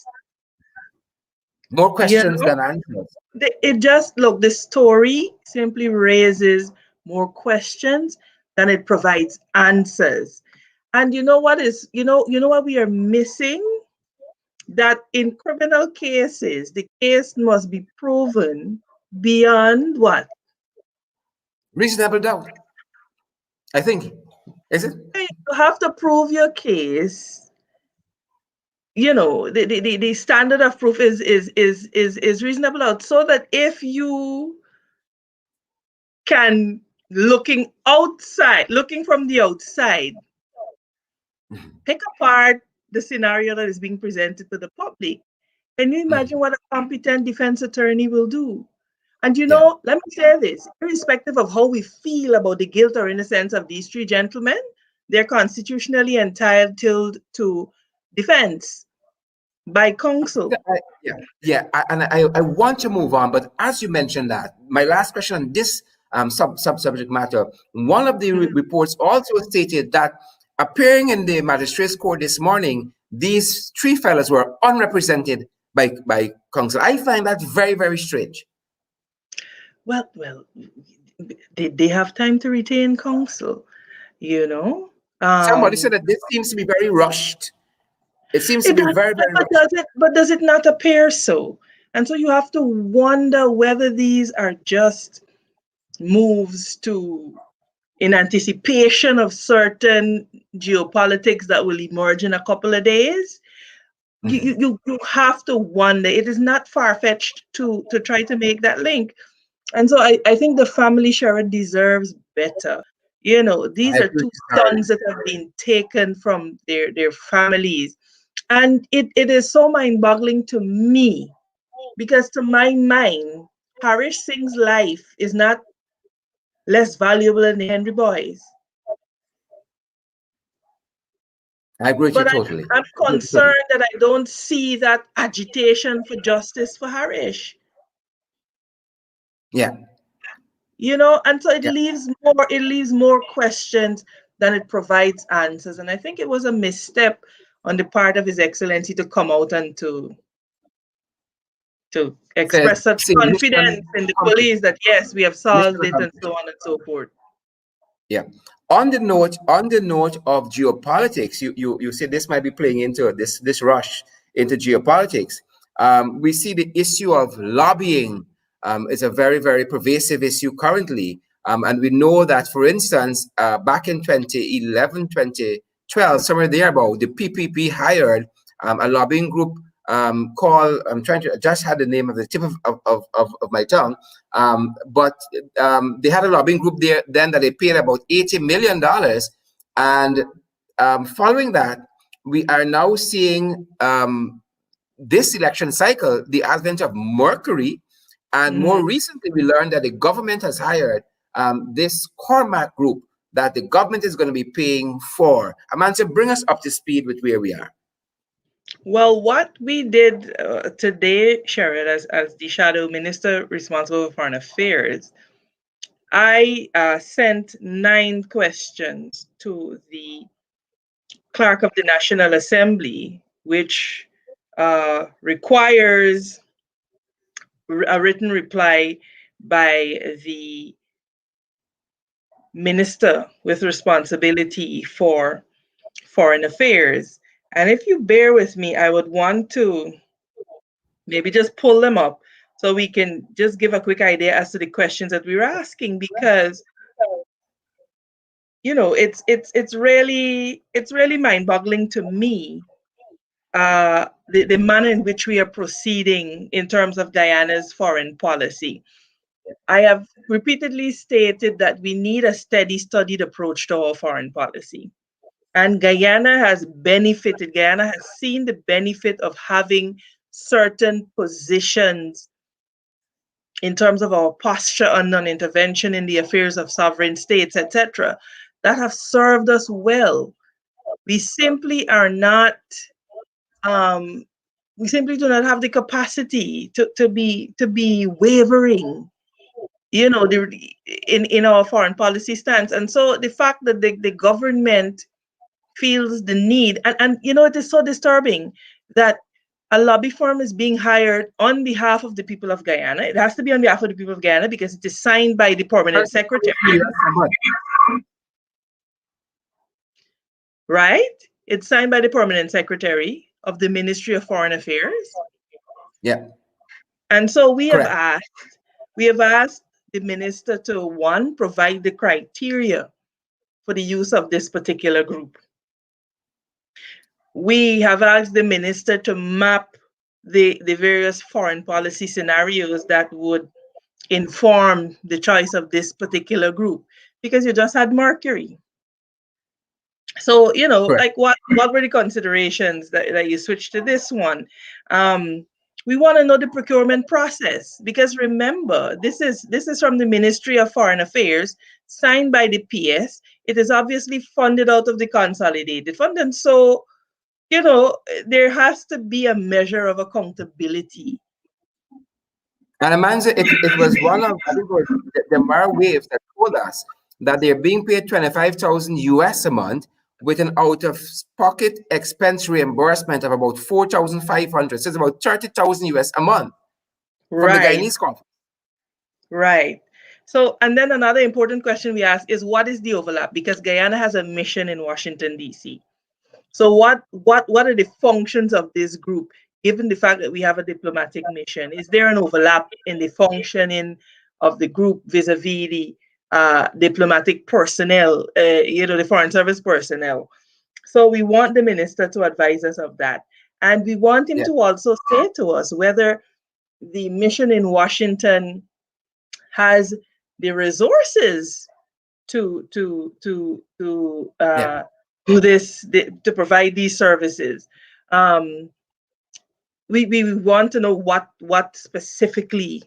More You questions know? than answers. It just look, the story simply raises more questions than it provides answers. And you know what is, you know what we are missing? That in criminal cases, the case must be proven beyond what? Reasonable doubt, I think. Is it? You have to prove your case. You know, the standard of proof is reasonable out, so that if you can, looking from the outside, pick apart the scenario that is being presented to the public. Can you imagine what a competent defense attorney will do? And you Yeah. know, let me say this, irrespective of how we feel about the guilt or innocence of these three gentlemen, they're constitutionally entitled to defense by counsel. I want to move on, but as you mentioned that, my last question on this subject matter, one of the Mhm. reports also stated that appearing in the magistrate's court this morning, these three fellows were unrepresented by counsel. I find that very, very strange. Well, they have time to retain counsel, you know. Somebody said Um, that this seems to be very rushed. It seems to it be does, very, very but rushed. does it not appear so? And so you have to wonder whether these are just moves to in anticipation of certain geopolitics that will emerge in a couple of days. Mhm. You have to wonder. It is not far-fetched to try to make that link. And so I think the family, Sharon, deserves better. You know, I these are agree with two you thoroughly. sons that have been taken from their families. And it is so mind-boggling to me, because to my mind, Harish Singh's life is not less valuable than the Henry boys. I agree with you But totally. I'm I agree with you totally. concerned that I don't see that agitation for justice for Harish. Yeah, You know, and so yeah. it leaves more questions than it provides answers. And I think it was a misstep on the part of His Excellency to come out and to Said, express such say mission confidence in the accomplished. police that yes, we have Mission solved it and accomplished. so on and so forth. Yeah. On the note of geopolitics, you said this might be playing into this rush into geopolitics. We see the issue of lobbying is a very, very pervasive issue currently. And we know that, for instance, back in 2011, 2012, somewhere there about, the PPP hired a lobbying group called, I'm trying to, I just had the name of the tip of my tongue, but they had a lobbying group there then that they paid about $80 million. And following that, we are now seeing this election cycle, the advent of Mercury. And Mhm. more recently, we learned that the government has hired this Cormac group that the government is going to be paying for. Amanda, bring us up to speed with where we are. Well, what we did today, Sharon, as the shadow minister responsible for foreign affairs, I sent 9 questions to the clerk of the National Assembly, which requires a written reply by the minister with responsibility for foreign affairs. And if you bear with me, I would want to maybe just pull them up so we can just give a quick idea as to the questions that we were asking, because you know it's really mind-boggling to me the manner in which we are proceeding in terms of Guyana's foreign policy. I have repeatedly stated that we need a steady, studied approach to our foreign policy. And Guyana has seen the benefit of having certain positions in terms of our posture on non-intervention in the affairs of sovereign states, etc., that have served us well. We simply are not, we simply do not have the capacity to be wavering, you know, in our foreign policy stance. And so the fact that the government feels the need, and you know, it is so disturbing that a lobby firm is being hired on behalf of the people of Guyana. It has to be on behalf of the people of Guyana because it is signed by the permanent secretary. Right? It's signed by the permanent secretary of the Ministry of Foreign Affairs. Yeah. And so we Correct. have asked the minister to, one, provide the criteria for the use of this particular group. We have asked the minister to map the various foreign policy scenarios that would inform the choice of this particular group, because you just had Mercury. So, you know, Correct. like what were the considerations that you switched to this one? We want to know the procurement process, because remember, this is from the Ministry of Foreign Affairs, signed by the PS. It is obviously funded out of the consolidated fund. And so, you know, there has to be a measure of accountability. And Amanda, it was one of, I think it was the Mara Waves that told us that they're being paid 25,000 US a month with an out-of-pocket expense reimbursement of about 4,500. So it's about 30,000 US a month from the Guyanese conference. Right. So, and then another important question we ask is, what is the overlap? Because Guyana has a mission in Washington, D.C. So what are the functions of this group, given the fact that we have a diplomatic mission? Is there an overlap in the functioning of the group vis-a-vis the diplomatic personnel, you know, the Foreign Service personnel? So we want the minister to advise us of that. And we want him to also say to us whether the mission in Washington has the resources to do this, to provide these services. We want to know what specifically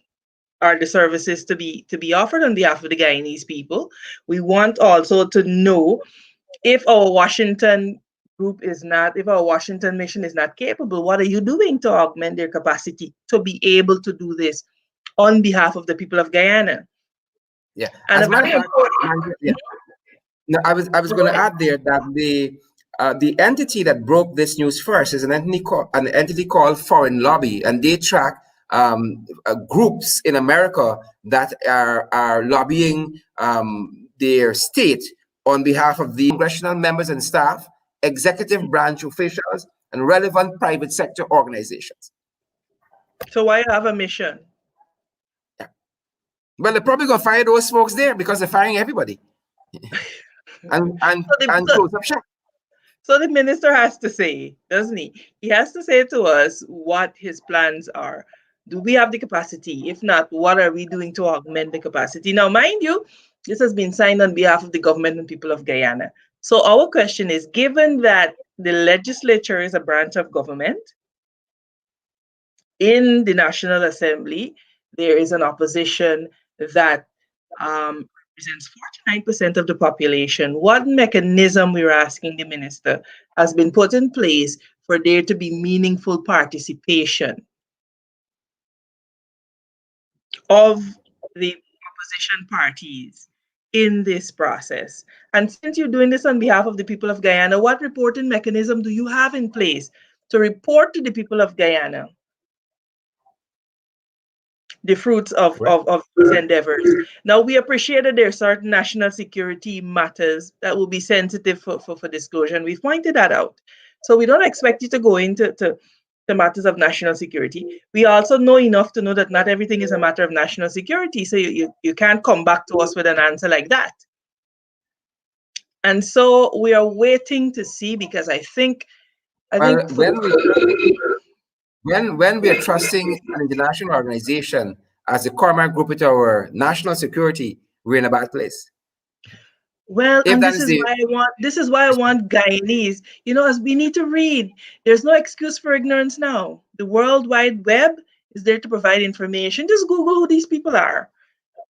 are the services to be offered on behalf of the Guyanese people. We want also to know if our Washington group is not, if our Washington mission is not capable, what are you doing to augment their capacity to be able to do this on behalf of the people of Guyana? Yeah. And as a matter of fact, no, I was going to add there that the entity that broke this news first is an entity called Foreign Lobby, and they track groups in America that are lobbying their state on behalf of the congressional members and staff, executive branch officials, and relevant private sector organizations. So why have a mission? Well, they're probably going to fire those folks there because they're firing everybody. and close up shop. So the minister has to say, doesn't he? He has to say to us what his plans are. Do we have the capacity? If not, what are we doing to augment the capacity? Now, mind you, this has been signed on behalf of the government and people of Guyana. So our question is, given that the legislature is a branch of government, in the National Assembly, there is an opposition that represents 49% of the population. What mechanism, we're asking the minister, has been put in place for there to be meaningful participation of the opposition parties in this process? And since you're doing this on behalf of the people of Guyana, what reporting mechanism do you have in place to report to the people of Guyana the fruits of these endeavors? Now, we appreciate that there are certain national security matters that will be sensitive for disclosure, and we've pointed that out. So we don't expect you to go into the matters of national security. We also know enough to know that not everything is a matter of national security, so you can't come back to us with an answer like that. And so we are waiting to see, because I think I Well, think for the when we are trusting an international organization as the Cormac Group with our national security, we're in a bad place. well, If and that is the this is why I want Guyanese. You know, as we need to read. There's no excuse for ignorance now. The World Wide Web is there to provide information. Just Google who these people are.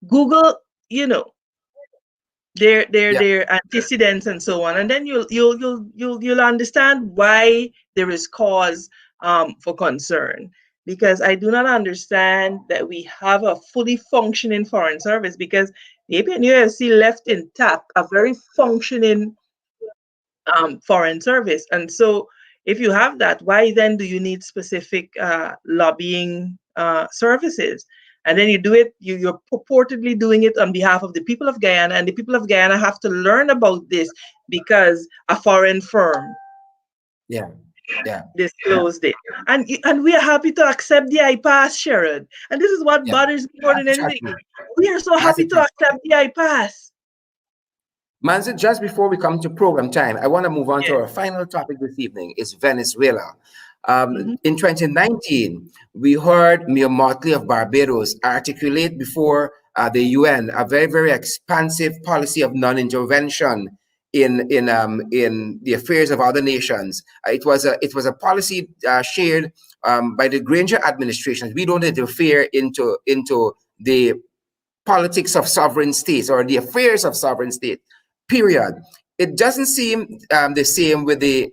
Google, you know, yeah, their antecedents and so on, and then you'll understand why there is cause for concern. Because I do not understand that we have a fully functioning foreign service, because the AP and USC left intact a very functioning foreign service. And so, if you have that, why then do you need specific lobbying services? And then you do it, you're purportedly doing it on behalf of the people of Guyana, and the people of Guyana have to learn about this because a foreign firm yeah, yeah, disclosed it. And we are happy to accept the IPAS, Sharon. And this is what yeah. bothers me more As than it should anything. be. We are so As happy it to should. accept the IPAS. Manzi, just before we come to program time, I want to move on to Yeah. our final topic this evening. Is Venezuela. Mhm. In 2019, we heard 𝗵𝗲 of Barbados articulate before the UN a very, very expansive policy of non-intervention in the affairs of other nations. It was a policy shared by the Granger administration. We don't interfere into the politics of sovereign states or the affairs of sovereign state. Period. It doesn't seem the same with the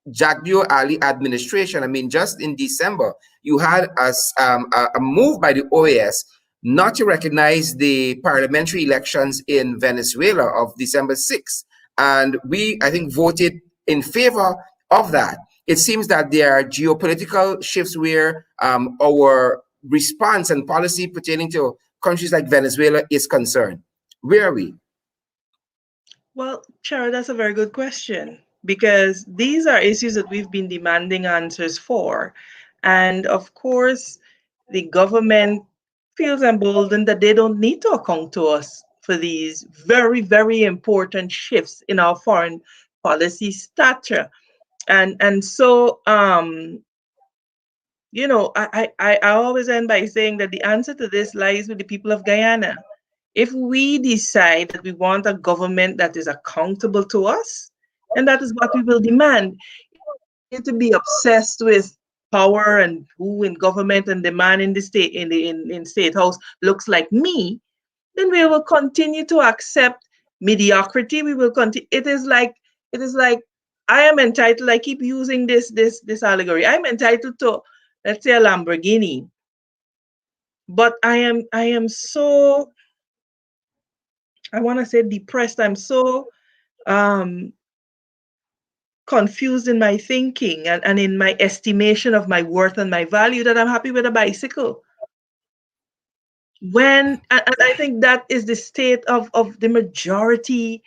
𝗥𝗵𝗴 administration. I mean, just in December, you had a move by the OAS not to recognize the parliamentary elections in Venezuela of December 6th. And we, I think, voted in favor of that. It seems that there are geopolitical shifts where our response and policy pertaining to countries like Venezuela is concerned. Where are we? Well, Chara, that's a very good question, because these are issues that we've been demanding answers for. And of course, the government feels emboldened that they don't need to account to us for these very, very important shifts in our foreign policy stature. And so I always end by saying that the answer to this lies with the people of Guyana. If we decide that we want a government that is accountable to us, then that is what we will demand. If to be obsessed with power and who in government and the man in the state in state house looks like me, then we will continue to accept mediocrity. We will continue. It is like I am entitled. I keep using this allegory. I'm entitled to, let's say, a Lamborghini, but I am so, I want to say, depressed. I'm so um confused in my thinking and in my estimation of my worth and my value, that I'm happy with a bicycle. And I think that is the state of the majority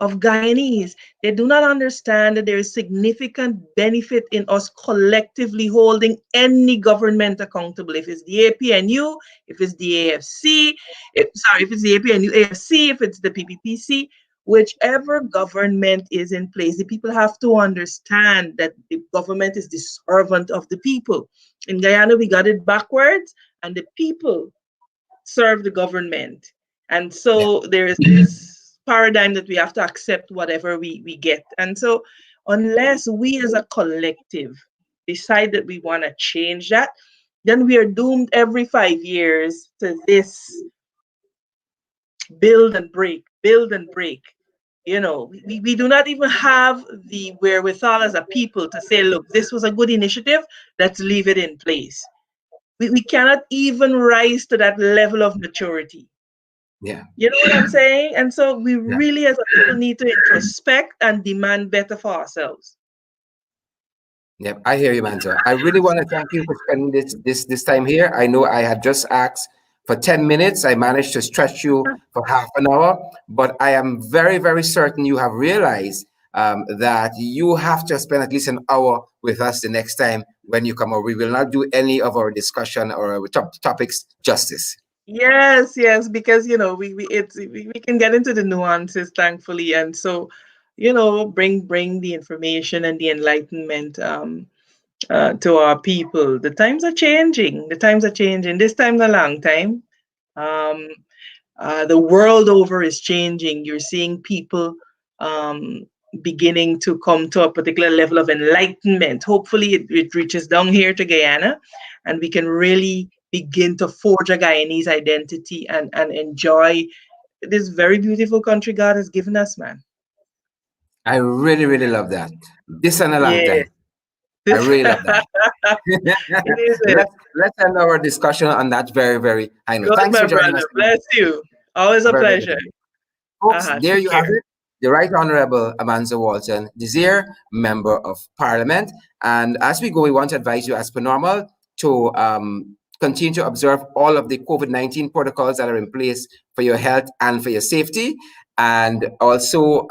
of Guyanese. They do not understand that there is significant benefit in us collectively holding any government accountable. If it's the APNU, if it's the AFC, if it's the APNU AFC, if it's the PPPC, whichever government is in place, the people have to understand that the government is the servant of the people. In Guyana, we got it backwards, and the people serve the government. And Yeah, so there is this paradigm that we have to accept whatever we get. And so unless we as a collective decide that we want to change that, then we are doomed every 5 years to this build and break. We do not even have the wherewithal as a people to say, look, this was a good initiative, let's leave it in place. We cannot even rise to that level of maturity. yeah, You know what I'm saying? And so we yeah. really, as a people, need to introspect and demand better for ourselves. Yep, I hear you, Manzo. I really want to thank you for spending this time here. I know I had just asked for 10 minutes. I managed to stretch you for half an hour, but I am very, very certain you have realized that you have to spend at least an hour with us the next time when you come over. We will not do any of our discussion or our topics justice. Yes, yes, because we can get into the nuances, thankfully, and so bring the information and the enlightenment to our people. The times are changing. The times are changing. This time's a long time. Um, the world over is changing. You're seeing people um, beginning to come to a particular level of enlightenment. Hopefully, it reaches down here to Guyana, and we can really begin to forge a Guyanese identity and enjoy this very beautiful country God has given us, man. I really, really love that. This and a long Yeah. time. I really love that. It is it. let's end our discussion on that very, very high note. Good, Thanks my for joining brother. us. Bless you. Always a Very, very pleasure. good. Folks, there Take you have care. it. The Right Honorable 𝗵𝗲 𝗥𝗶, Member of Parliament. And as we go, we want to advise you, as per normal, to continue to observe all of the COVID-19 protocols that are in place for your health and for your safety. And also,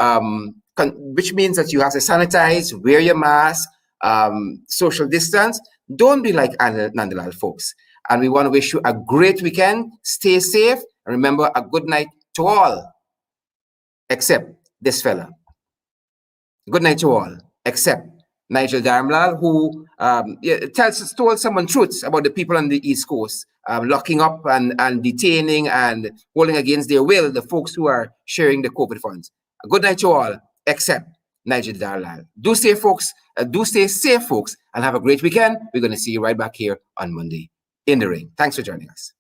which means that you have to sanitize, wear your mask, social distance. Don't be like Nandalal, folks. And we want to wish you a great weekend. Stay safe. And remember, a good night to all, except this fella. Good night to all, except Nigel Darmlal, who told someone truths about the people on the East Coast, locking up and detaining and holding against their will the folks who are sharing the COVID funds. A good night to all, except Nigel Darmlal. Do stay safe, folks, and have a great weekend. We're going to see you right back here on Monday in the ring. Thanks for joining us.